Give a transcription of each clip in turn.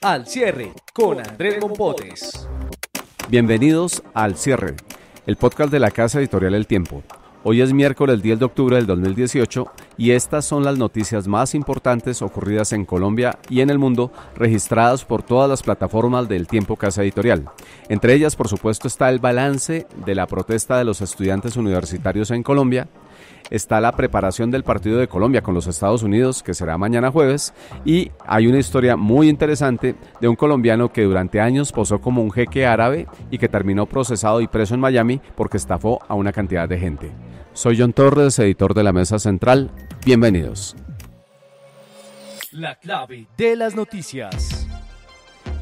Al Cierre con Andrés Mompotes. Bienvenidos al Cierre, el podcast de la casa editorial El Tiempo. Hoy es miércoles 10 de octubre del 2018 y estas son las noticias más importantes ocurridas en Colombia y en el mundo, registradas por todas las plataformas del Tiempo Casa Editorial. Entre ellas, por supuesto, está el balance de la protesta de los estudiantes universitarios en Colombia, está la preparación del partido de Colombia con los Estados Unidos, que será mañana jueves, y hay una historia muy interesante de un colombiano que durante años posó como un jeque árabe y que terminó procesado y preso en Miami porque estafó a una cantidad de gente. Soy John Torres, editor de La Mesa Central. Bienvenidos. La clave de las noticias.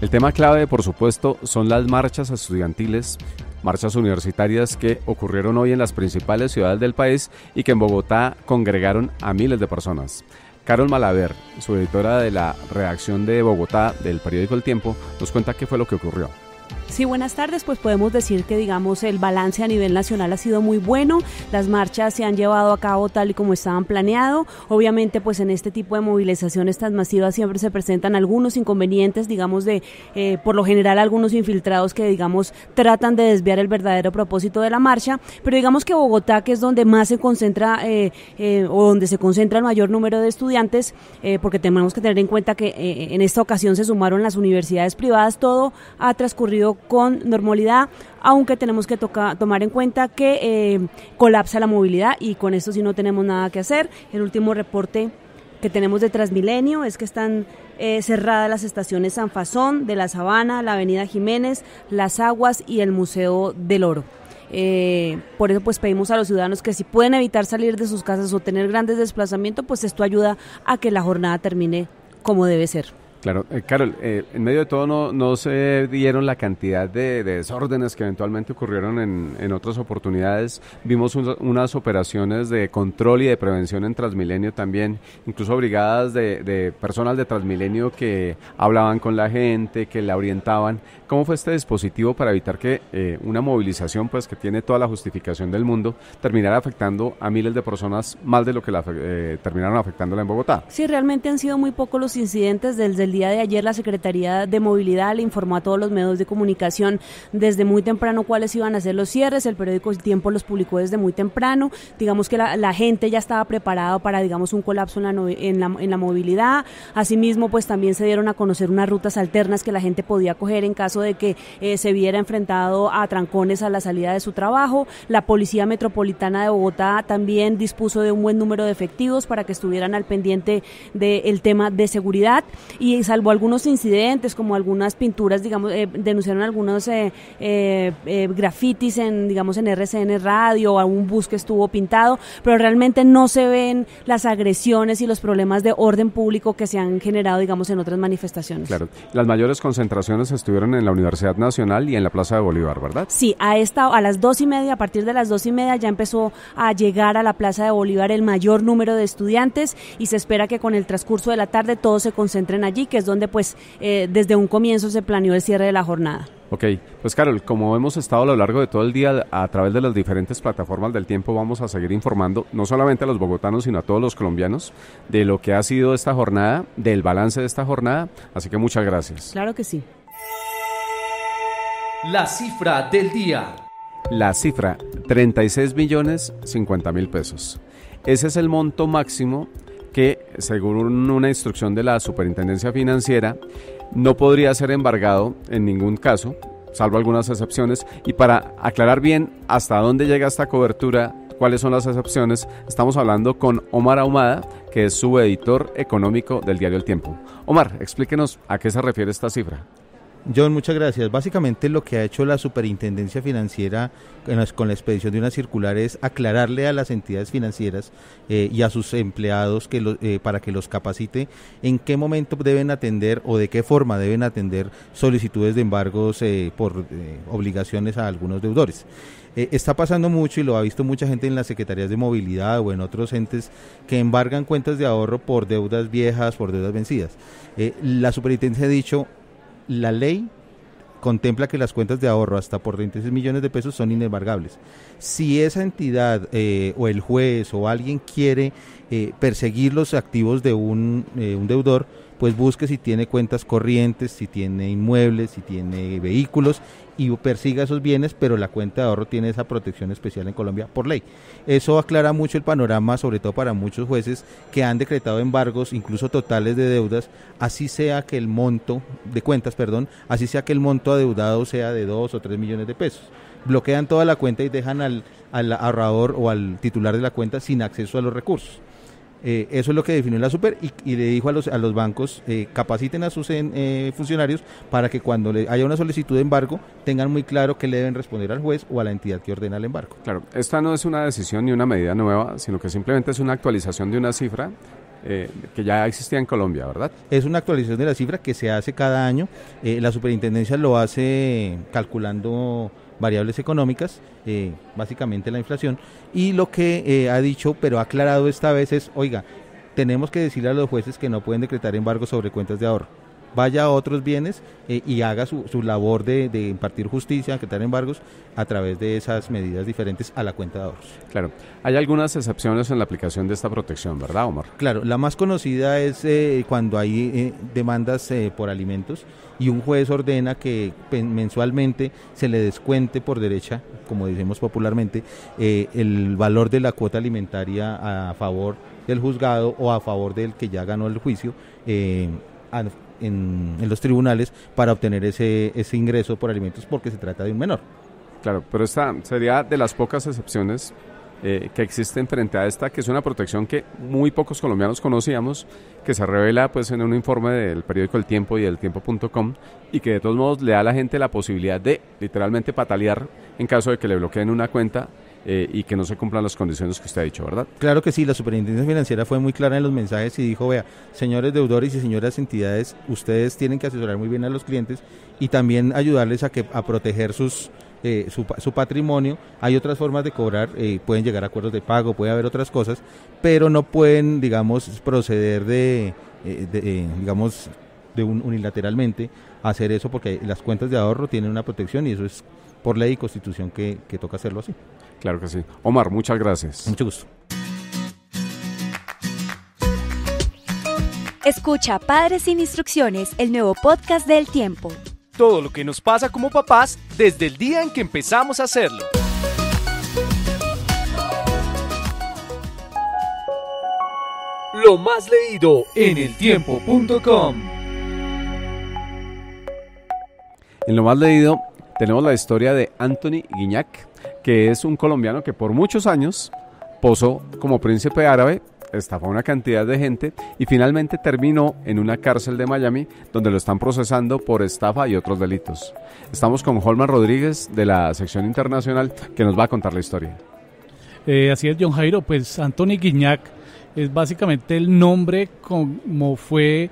El tema clave, por supuesto, son las marchas estudiantiles, marchas universitarias que ocurrieron hoy en las principales ciudades del país y que en Bogotá congregaron a miles de personas. Carol Malaver, su editora de la redacción de Bogotá del periódico El Tiempo, nos cuenta qué fue lo que ocurrió. Sí, buenas tardes. Pues podemos decir que, el balance a nivel nacional ha sido muy bueno. Las marchas se han llevado a cabo tal y como estaban planeado. Obviamente, pues en este tipo de movilizaciones tan masivas siempre se presentan algunos inconvenientes, por lo general algunos infiltrados que, tratan de desviar el verdadero propósito de la marcha. Pero digamos que Bogotá, que es donde más se concentra o donde se concentra el mayor número de estudiantes, porque tenemos que tener en cuenta que en esta ocasión se sumaron las universidades privadas, todo ha transcurrido con normalidad, aunque tenemos que tomar en cuenta que colapsa la movilidad y con esto sí no tenemos nada que hacer. El último reporte que tenemos de Transmilenio es que están cerradas las estaciones San Fasón, de la Sabana, la Avenida Jiménez, Las Aguas y el Museo del Oro. Por eso pues pedimos a los ciudadanos que si pueden evitar salir de sus casas o tener grandes desplazamientos, pues esto ayuda a que la jornada termine como debe ser. Claro, Carol, en medio de todo no se dieron la cantidad de desórdenes que eventualmente ocurrieron en otras oportunidades. Vimos unas operaciones de control y de prevención en Transmilenio también, incluso brigadas de personas de Transmilenio que hablaban con la gente, que la orientaban. ¿Cómo fue este dispositivo para evitar que una movilización, pues que tiene toda la justificación del mundo, terminara afectando a miles de personas más de lo que terminaron afectándola en Bogotá? Sí, realmente han sido muy pocos los incidentes. Desde el día de ayer la Secretaría de Movilidad le informó a todos los medios de comunicación desde muy temprano cuáles iban a ser los cierres. El periódico El Tiempo los publicó desde muy temprano. Digamos que la gente ya estaba preparada para, un colapso en la movilidad. Asimismo, pues también se dieron a conocer unas rutas alternas que la gente podía coger en caso de que se viera enfrentado a trancones a la salida de su trabajo. La Policía Metropolitana de Bogotá también dispuso de un buen número de efectivos para que estuvieran al pendiente del tema de seguridad, y salvo algunos incidentes como algunas pinturas, denunciaron algunos grafitis en RCN Radio o algún bus que estuvo pintado, pero realmente no se ven las agresiones y los problemas de orden público que se han generado, en otras manifestaciones. Claro, las mayores concentraciones estuvieron en la Universidad Nacional y en la Plaza de Bolívar, ¿verdad? Sí, a las 2:30, a partir de las 2:30 ya empezó a llegar a la Plaza de Bolívar el mayor número de estudiantes y se espera que con el transcurso de la tarde todos se concentren allí, que es donde desde un comienzo se planeó el cierre de la jornada. Ok, pues Carol, como hemos estado a lo largo de todo el día a través de las diferentes plataformas del Tiempo, vamos a seguir informando no solamente a los bogotanos, sino a todos los colombianos de lo que ha sido esta jornada, del balance de esta jornada, así que muchas gracias. Claro que sí. La cifra del día. La cifra, 36.050.000 pesos. Ese es el monto máximo que, según una instrucción de la Superintendencia Financiera, no podría ser embargado en ningún caso, salvo algunas excepciones. Y para aclarar bien hasta dónde llega esta cobertura, cuáles son las excepciones, estamos hablando con Omar Ahumada, que es subeditor económico del diario El Tiempo. Omar, explíquenos a qué se refiere esta cifra. John, muchas gracias. Básicamente lo que ha hecho la Superintendencia Financiera con la expedición de una circular es aclararle a las entidades financieras y a sus empleados para que los capacite en qué momento deben atender o de qué forma deben atender solicitudes de embargos por obligaciones a algunos deudores. Está pasando mucho y lo ha visto mucha gente en las secretarías de movilidad o en otros entes que embargan cuentas de ahorro por deudas viejas, por deudas vencidas. La Superintendencia ha dicho: la ley contempla que las cuentas de ahorro hasta por 36 millones de pesos son inembargables. Si esa entidad o el juez o alguien quiere perseguir los activos de un deudor, pues busque si tiene cuentas corrientes, si tiene inmuebles, si tiene vehículos y persiga esos bienes, pero la cuenta de ahorro tiene esa protección especial en Colombia por ley. Eso aclara mucho el panorama, sobre todo para muchos jueces que han decretado embargos, incluso totales de deudas, así sea que el monto de cuentas, así sea que el monto adeudado sea de 2 o 3 millones de pesos. Bloquean toda la cuenta y dejan al ahorrador o al titular de la cuenta sin acceso a los recursos. Eso es lo que definió la Super y le dijo a los bancos, capaciten a sus funcionarios para que cuando haya una solicitud de embargo tengan muy claro que le deben responder al juez o a la entidad que ordena el embargo. Claro, esta no es una decisión ni una medida nueva, sino que simplemente es una actualización de una cifra que ya existía en Colombia, ¿verdad? Es una actualización de la cifra que se hace cada año. La superintendencia lo hace calculando variables económicas, básicamente la inflación, y lo que ha dicho, pero ha aclarado esta vez es, oiga, tenemos que decirle a los jueces que no pueden decretar embargos sobre cuentas de ahorro. Vaya a otros bienes y haga su labor de impartir justicia, decretar embargos a través de esas medidas diferentes a la cuenta de ahorros. Claro, hay algunas excepciones en la aplicación de esta protección, ¿verdad, Omar? Claro, la más conocida es cuando hay demandas por alimentos y un juez ordena que mensualmente se le descuente por derecha, como decimos popularmente, el valor de la cuota alimentaria a favor del juzgado o a favor del que ya ganó el juicio, en los tribunales para obtener ese ingreso por alimentos porque se trata de un menor. Claro, pero esta sería de las pocas excepciones que existen frente a esta, que es una protección que muy pocos colombianos conocíamos, que se revela pues en un informe del periódico El Tiempo y del Tiempo.com, y que de todos modos le da a la gente la posibilidad de literalmente patalear en caso de que le bloqueen una cuenta y que no se cumplan las condiciones que usted ha dicho, ¿verdad? Claro que sí, la Superintendencia Financiera fue muy clara en los mensajes y dijo, vea, señores deudores y señoras entidades, ustedes tienen que asesorar muy bien a los clientes y también ayudarles a proteger su patrimonio. Hay otras formas de cobrar, pueden llegar a acuerdos de pago, puede haber otras cosas, pero no pueden, digamos, proceder unilateralmente a hacer eso porque las cuentas de ahorro tienen una protección y eso es por ley y constitución que toca hacerlo así. Claro que sí. Omar, muchas gracias. Mucho gusto. Escucha Padres sin Instrucciones, el nuevo podcast de El Tiempo. Todo lo que nos pasa como papás desde el día en que empezamos a hacerlo. Lo más leído en eltiempo.com. En lo más leído tenemos la historia de Anthony Guignac, que es un colombiano que por muchos años posó como príncipe árabe, estafó a una cantidad de gente y finalmente terminó en una cárcel de Miami donde lo están procesando por estafa y otros delitos. Estamos con Holman Rodríguez de la sección internacional que nos va a contar la historia. Así es, John Jairo, pues Anthony Guignac es básicamente el nombre como fue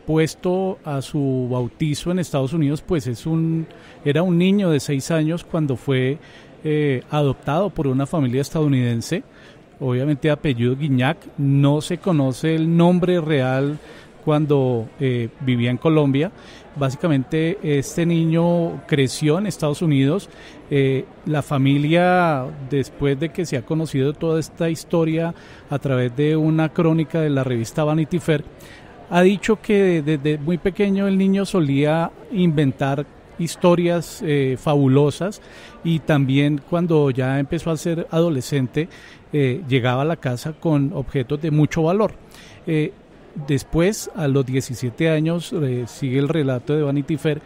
puesto a su bautizo en Estados Unidos, pues era un niño de 6 años cuando fue adoptado por una familia estadounidense, obviamente apellido Guignac. No se conoce el nombre real cuando vivía en Colombia. Básicamente este niño creció en Estados Unidos. La familia, después de que se ha conocido toda esta historia a través de una crónica de la revista Vanity Fair, ha dicho que desde muy pequeño el niño solía inventar historias fabulosas y también cuando ya empezó a ser adolescente llegaba a la casa con objetos de mucho valor. Después, a los 17 años, sigue el relato de Vanity Fair,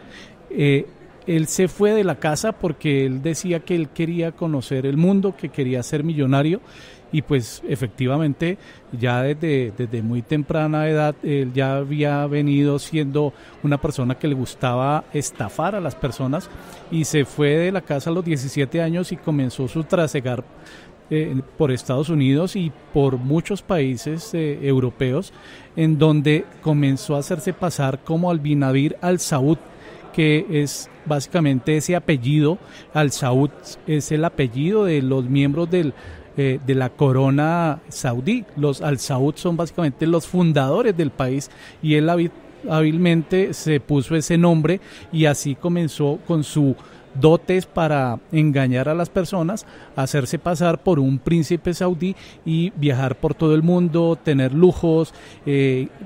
él se fue de la casa porque él decía que él quería conocer el mundo, que quería ser millonario. Y pues efectivamente ya desde muy temprana edad él ya había venido siendo una persona que le gustaba estafar a las personas y se fue de la casa a los 17 años y comenzó su trasegar por Estados Unidos y por muchos países europeos, en donde comenzó a hacerse pasar como Al-Bin Al Saud, que es básicamente ese apellido. Al Saud es el apellido de los miembros de la corona saudí. Los Al Saud son básicamente los fundadores del país y él hábilmente se puso ese nombre y así comenzó con su dotes para engañar a las personas, hacerse pasar por un príncipe saudí y viajar por todo el mundo, tener lujos,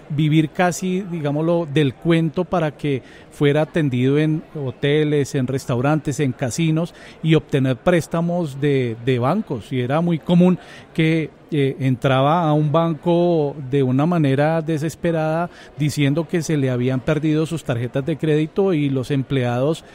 vivir casi, digámoslo, del cuento para que fuera atendido en hoteles, en restaurantes, en casinos y obtener préstamos de bancos. Y era muy común que entraba a un banco de una manera desesperada diciendo que se le habían perdido sus tarjetas de crédito y los empleados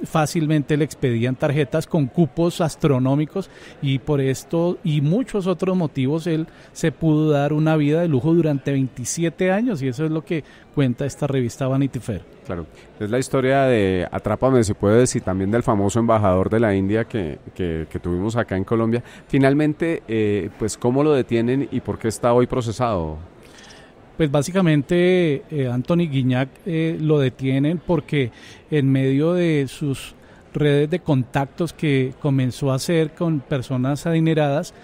fácilmente le expedían tarjetas con cupos astronómicos, y por esto y muchos otros motivos él se pudo dar una vida de lujo durante 27 años, y eso es lo que cuenta esta revista Vanity Fair. Claro, es la historia de Atrápame si puedes y también del famoso embajador de la India que tuvimos acá en Colombia. Finalmente, pues ¿cómo lo detienen y por qué está hoy procesado? Pues básicamente Anthony Guignac lo detienen porque en medio de sus redes de contactos que comenzó a hacer con personas adineradas,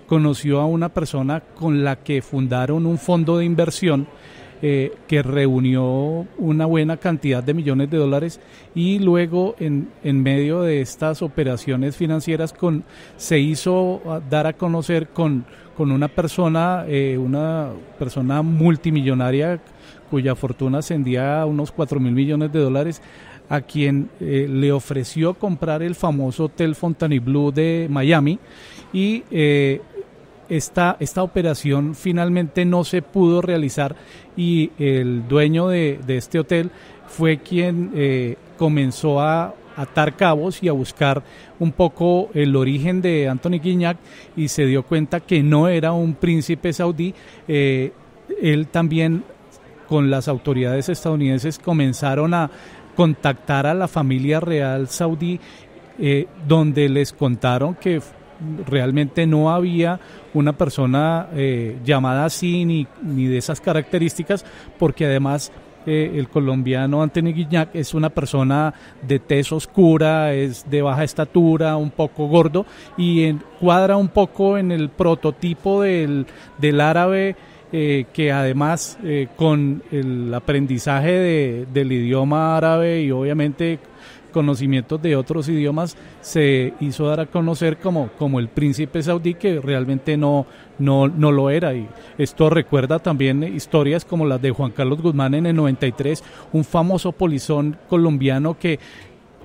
conoció a una persona con la que fundaron un fondo de inversión que reunió una buena cantidad de millones de dólares, y luego en medio de estas operaciones financieras se hizo dar a conocer con una persona multimillonaria cuya fortuna ascendía a unos 4.000 millones de dólares, a quien le ofreció comprar el famoso Hotel Fontainebleau de Miami, y esta operación finalmente no se pudo realizar, y el dueño de este hotel fue quien comenzó a atar cabos y a buscar un poco el origen de Anthony Guignac, y se dio cuenta que no era un príncipe saudí. Él también, con las autoridades estadounidenses, comenzaron a contactar a la familia real saudí, donde les contaron que realmente no había una persona llamada así ni de esas características, porque además el colombiano Anthony Guignac es una persona de tez oscura, es de baja estatura, un poco gordo, y cuadra un poco en el prototipo del árabe, que además con el aprendizaje del idioma árabe y obviamente conocimientos de otros idiomas, se hizo dar a conocer como el príncipe saudí, que realmente no lo era. Y esto recuerda también historias como las de Juan Carlos Guzmán en el 93, un famoso polizón colombiano que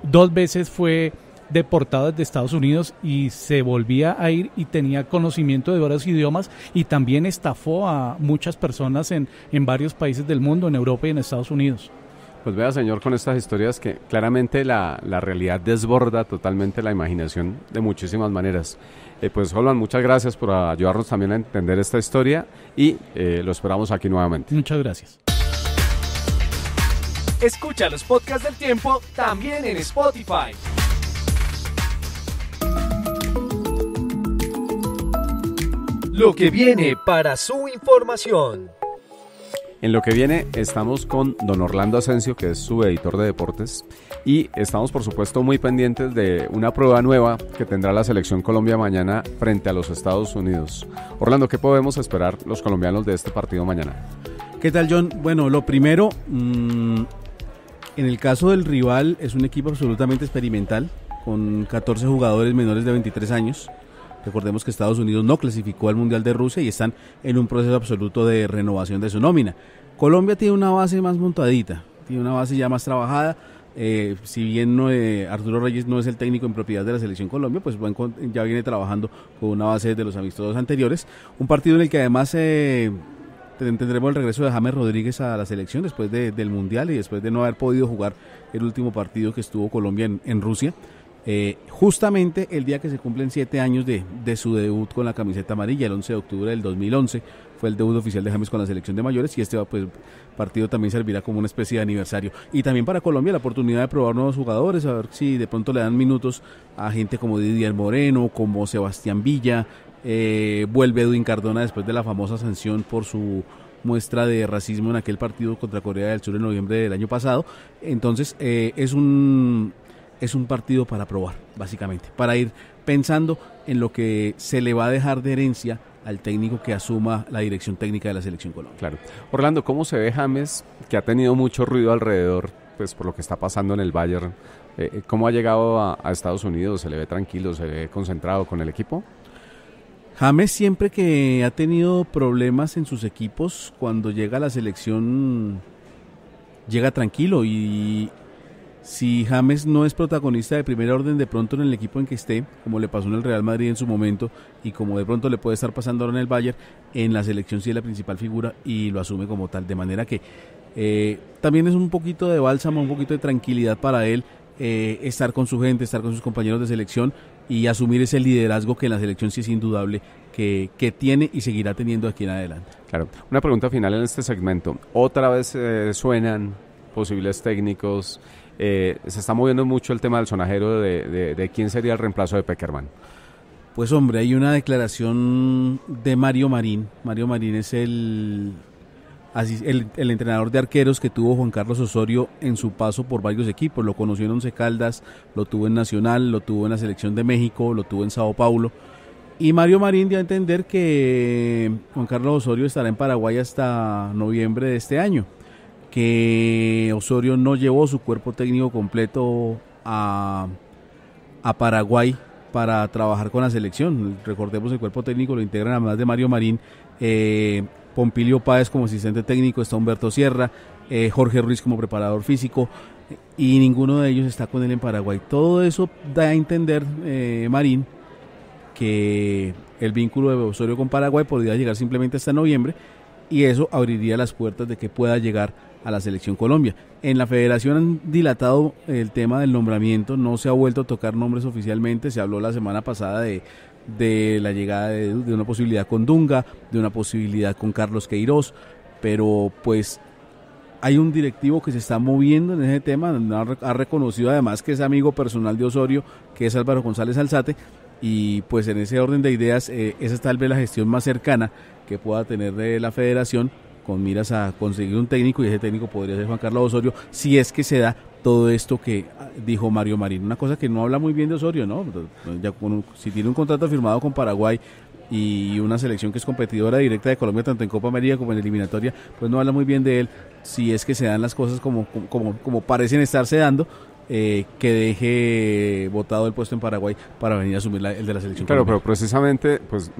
2 veces fue deportado desde Estados Unidos y se volvía a ir, y tenía conocimiento de varios idiomas, y también estafó a muchas personas en varios países del mundo, en Europa y en Estados Unidos. Pues vea, señor, con estas historias que claramente la realidad desborda totalmente la imaginación de muchísimas maneras. Pues Holman, muchas gracias por ayudarnos también a entender esta historia, y lo esperamos aquí nuevamente. Muchas gracias. Escucha los podcasts del Tiempo también en Spotify. Lo que viene para su información. En lo que viene estamos con don Orlando Asensio, que es su editor de deportes, y estamos por supuesto muy pendientes de una prueba nueva que tendrá la Selección Colombia mañana frente a los Estados Unidos. Orlando, ¿qué podemos esperar los colombianos de este partido mañana? ¿Qué tal, John? Bueno, lo primero, en el caso del rival, es un equipo absolutamente experimental, con 14 jugadores menores de 23 años. Recordemos que Estados Unidos no clasificó al Mundial de Rusia y están en un proceso absoluto de renovación de su nómina. Colombia tiene una base más montadita, tiene una base ya más trabajada. Si bien Arturo Reyes no es el técnico en propiedad de la Selección Colombia, pues ya viene trabajando con una base de los amistosos anteriores. Un partido en el que además tendremos el regreso de James Rodríguez a la selección después del Mundial y después de no haber podido jugar el último partido que estuvo Colombia en Rusia. Justamente el día que se cumplen 7 años de su debut con la camiseta amarilla, el 11 de octubre del 2011, fue el debut oficial de James con la selección de mayores, y este partido también servirá como una especie de aniversario. Y también para Colombia la oportunidad de probar nuevos jugadores, a ver si de pronto le dan minutos a gente como Didier Moreno, como Sebastián Villa, vuelve Edwin Cardona después de la famosa sanción por su muestra de racismo en aquel partido contra Corea del Sur en noviembre del año pasado. Entonces es un partido para probar, básicamente, para ir pensando en lo que se le va a dejar de herencia al técnico que asuma la dirección técnica de la Selección Colombia. Claro. Orlando, ¿cómo se ve James, que ha tenido mucho ruido alrededor pues por lo que está pasando en el Bayern. ¿Cómo ha llegado a Estados Unidos? ¿Se le ve tranquilo, se le ve concentrado con el equipo? James siempre que ha tenido problemas en sus equipos, cuando llega a la selección llega tranquilo, y si James no es protagonista de primera orden de pronto en el equipo en que esté, como le pasó en el Real Madrid en su momento y como de pronto le puede estar pasando ahora en el Bayern, en la selección sí es la principal figura y lo asume como tal, de manera que también es un poquito de bálsamo, un poquito de tranquilidad para él, estar con su gente, estar con sus compañeros de selección y asumir ese liderazgo que en la selección sí es indudable que tiene y seguirá teniendo aquí en adelante. Claro. Una pregunta final en este segmento. Otra vez suenan posibles técnicos, se está moviendo mucho el tema del sonajero de quién sería el reemplazo de Pekerman. Pues hombre, hay una declaración de Mario Marín. Mario Marín es el entrenador de arqueros que tuvo Juan Carlos Osorio en su paso por varios equipos. Lo conoció en Once Caldas, lo tuvo en Nacional, lo tuvo en la Selección de México, lo tuvo en Sao Paulo. Y Mario Marín dio a entender que Juan Carlos Osorio estará en Paraguay hasta noviembre de este año, que Osorio no llevó su cuerpo técnico completo a Paraguay para trabajar con la selección. Recordemos, el cuerpo técnico lo integran además de Mario Marín, Pompilio Páez como asistente técnico, está Humberto Sierra, Jorge Ruiz como preparador físico, y ninguno de ellos está con él en Paraguay. Todo eso da a entender, Marín, que el vínculo de Osorio con Paraguay podría llegar simplemente hasta noviembre, y eso abriría las puertas de que pueda llegar a la selección Colombia. En la federación han dilatado el tema del nombramiento, no se ha vuelto a tocar nombres oficialmente. Se habló la semana pasada de la llegada de una posibilidad con Dunga, de una posibilidad con Carlos Queiroz, pero pues hay un directivo que se está moviendo en ese tema, ha reconocido además que es amigo personal de Osorio, que es Álvaro González Alzate, y pues en ese orden de ideas esa es tal vez la gestión más cercana que pueda tener de la federación, con miras a conseguir un técnico, y ese técnico podría ser Juan Carlos Osorio, si es que se da todo esto que dijo Mario Marín. Una cosa que no habla muy bien de Osorio, ¿no? Ya si tiene un contrato firmado con Paraguay y una selección que es competidora directa de Colombia tanto en Copa América como en eliminatoria, pues no habla muy bien de él, si es que se dan las cosas como parecen estarse dando, que deje votado el puesto en Paraguay para venir a asumir el de la selección. Claro, pero precisamente, pues,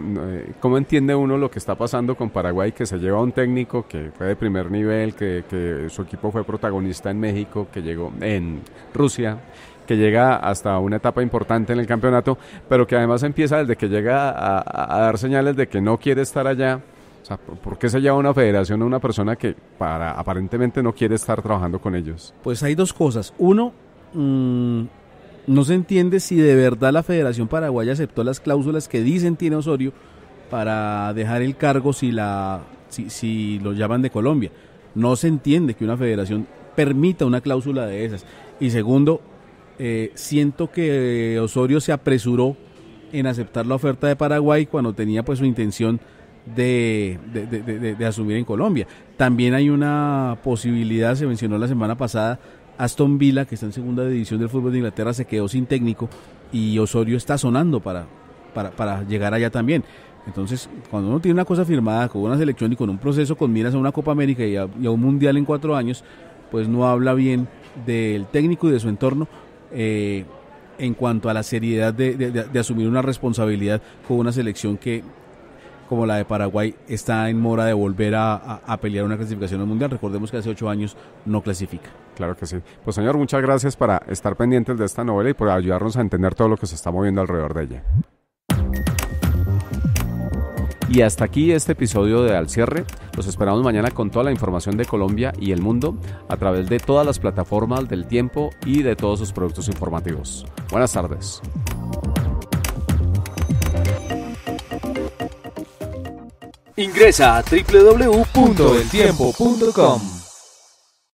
¿cómo entiende uno lo que está pasando con Paraguay, que se lleva a un técnico que fue de primer nivel, que su equipo fue protagonista en México, que llegó en Rusia, que llega hasta una etapa importante en el campeonato, pero que además empieza desde que llega a dar señales de que no quiere estar allá? O sea, ¿por qué se lleva a una federación a una persona que aparentemente no quiere estar trabajando con ellos? Pues hay dos cosas. Uno, no se entiende si de verdad la Federación Paraguaya aceptó las cláusulas que dicen tiene Osorio para dejar el cargo si lo llaman de Colombia. No se entiende que una federación permita una cláusula de esas. Y segundo, siento que Osorio se apresuró en aceptar la oferta de Paraguay cuando tenía pues su intención de asumir en Colombia. También hay una posibilidad, se mencionó la semana pasada, Aston Villa, que está en segunda división del fútbol de Inglaterra, se quedó sin técnico y Osorio está sonando para llegar allá también. Entonces, cuando uno tiene una cosa firmada con una selección y con un proceso con miras a una Copa América y a un Mundial en 4 años, pues no habla bien del técnico y de su entorno en cuanto a la seriedad de asumir una responsabilidad con una selección que, como la de Paraguay, está en mora de volver a pelear una clasificación al Mundial. Recordemos que hace 8 años no clasifica. Claro que sí. Pues señor, muchas gracias para estar pendientes de esta novela y por ayudarnos a entender todo lo que se está moviendo alrededor de ella. Y hasta aquí este episodio de Al Cierre. Los esperamos mañana con toda la información de Colombia y el mundo a través de todas las plataformas del Tiempo y de todos sus productos informativos. Buenas tardes. Ingresa a www.eltiempo.com.